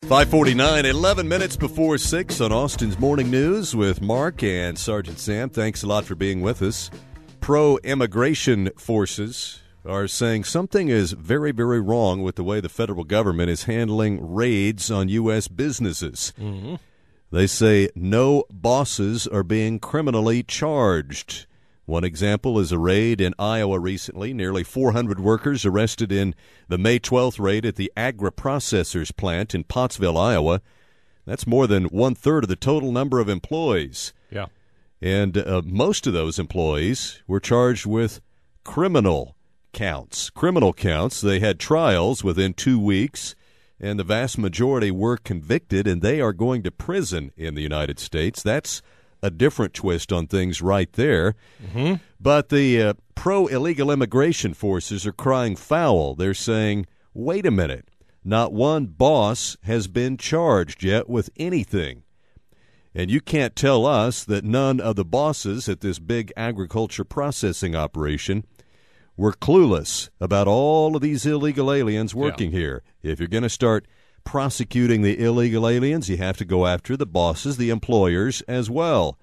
5:49, 11 minutes before 6 on Austin's Morning News with Mark and Sergeant Sam. Thanks a lot for being with us. Pro-immigration forces are saying something is very, very wrong with the way the federal government is handling raids on U.S. businesses. Mm-hmm. They say no bosses are being criminally charged. One example is a raid in Iowa recently. Nearly 400 workers arrested in the May 12th raid at the Agriprocessors plant in Postville, Iowa. That's more than one-third of the total number of employees. Yeah. And most of those employees were charged with criminal counts. They had trials within 2 weeks, and the vast majority were convicted, and they are going to prison in the United States. That's a different twist on things right there. Mm-hmm. But the pro-illegal immigration forces are crying foul. They're saying, wait a minute, not one boss has been charged yet with anything. And you can't tell us that none of the bosses at this big agriculture processing operation were clueless about all of these illegal aliens working here. If you're going to start prosecuting the illegal aliens, you have to go after the bosses, the employers as well.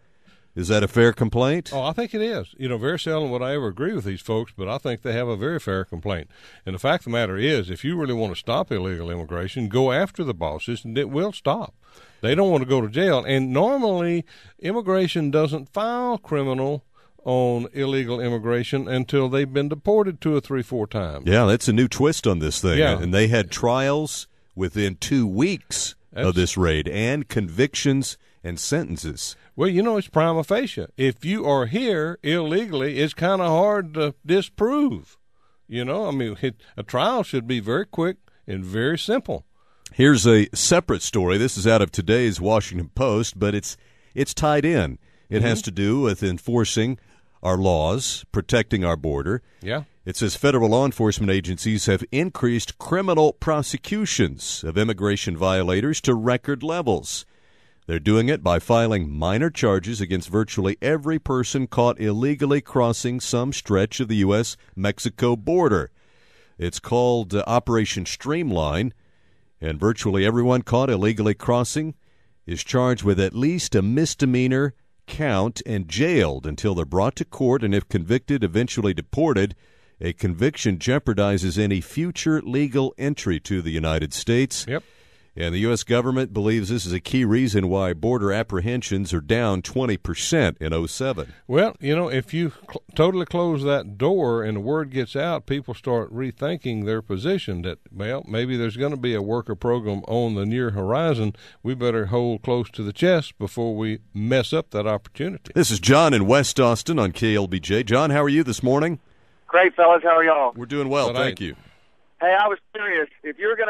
Is that a fair complaint? Oh, I think it is. You know, very seldom would I ever agree with these folks, but I think they have a very fair complaint. And the fact of the matter is, if you really want to stop illegal immigration, go after the bosses, and it will stop. They don't want to go to jail. And normally, immigration doesn't file criminal on illegal immigration until they've been deported 2 or 3, 4 times. Yeah, that's a new twist on this thing. Yeah. And they had trials within 2 weeks of this raid, and convictions and sentences. Well, you know, it's prima facie. If you are here illegally, it's kind of hard to disprove. You know, I mean, a trial should be very quick and very simple. Here's a separate story. This is out of today's Washington Post, but it's tied in. It has to do with enforcing our laws, protecting our border. Yeah. It says federal law enforcement agencies have increased criminal prosecutions of immigration violators to record levels. They're doing it by filing minor charges against virtually every person caught illegally crossing some stretch of the U.S.-Mexico border. It's called Operation Streamline, and virtually everyone caught illegally crossing is charged with at least a misdemeanor count and jailed until they're brought to court, and if convicted, eventually deported. A conviction jeopardizes any future legal entry to the United States. Yep. And the U.S. government believes this is a key reason why border apprehensions are down 20% in 07. Well, you know, if you totally close that door and the word gets out, people start rethinking their position that, well, maybe there's going to be a worker program on the near horizon. We better hold close to the chest before we mess up that opportunity. This is John in West Austin on KLBJ. John, how are you this morning? Great, fellas. How are y'all? We're doing well, thank you. Hey, I was curious. If you're going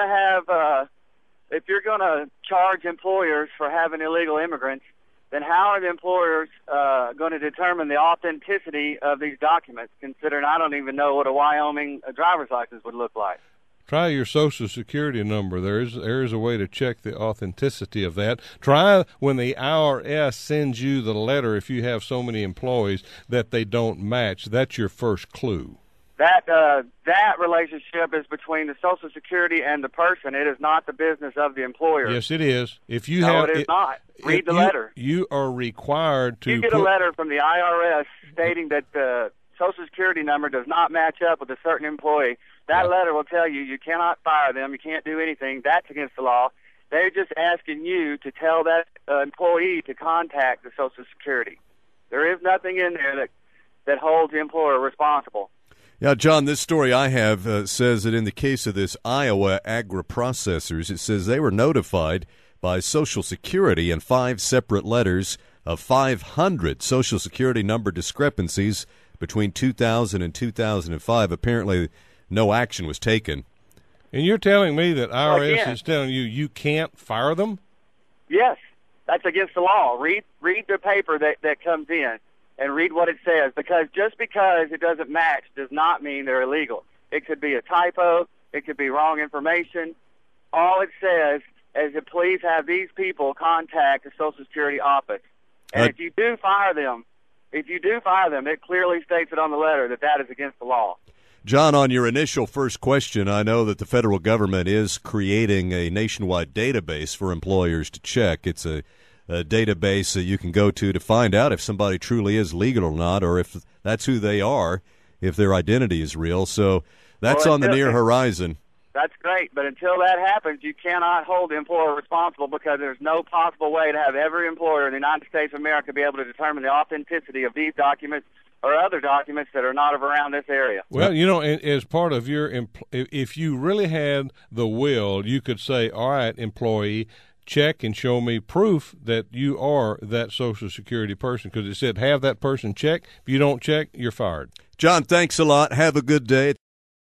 to charge employers for having illegal immigrants, then how are the employers going to determine the authenticity of these documents, considering I don't even know what a Wyoming driver's license would look like? Try your Social Security number. There is a way to check the authenticity of that. Try when the IRS sends you the letter, if you have so many employees, that they don't match. That's your first clue. That relationship is between the Social Security and the person. It is not the business of the employer. Yes, it is. If you it is not. Read the letter. You are required to. You get a letter from the IRS stating that the Social Security number does not match up with a certain employee. That letter will tell you you cannot fire them. You can't do anything. That's against the law. They're just asking you to tell that employee to contact the Social Security. There is nothing in there that holds the employer responsible. Yeah, John, this story I have says that in the case of this Iowa Agriprocessors, it says they were notified by Social Security in 5 separate letters of 500 Social Security number discrepancies between 2000 and 2005. Apparently, no action was taken. And you're telling me that IRS is telling you you can't fire them? Yes, that's against the law. Read the paper that comes in and read what it says, because just because it doesn't match does not mean they're illegal. It could be a typo. It could be wrong information. All it says is that please have these people contact the Social Security office. And if you do fire them, it clearly states it on the letter that is against the law. John, on your initial first question, I know that the federal government is creating a nationwide database for employers to check. It's a database that you can go to find out if somebody truly is legal or not, or if that's who they are, if their identity is real. So that's on the near horizon. That's great, but until that happens, you cannot hold the employer responsible because there's no possible way to have every employer in the United States of America be able to determine the authenticity of these documents or other documents that are not around this area. Well, as part of your, if you really had the will, you could say, all right, employee, check and show me proof that you are that Social Security person, because it said have that person check. If you don't check, you're fired. John, thanks a lot. Have a good day.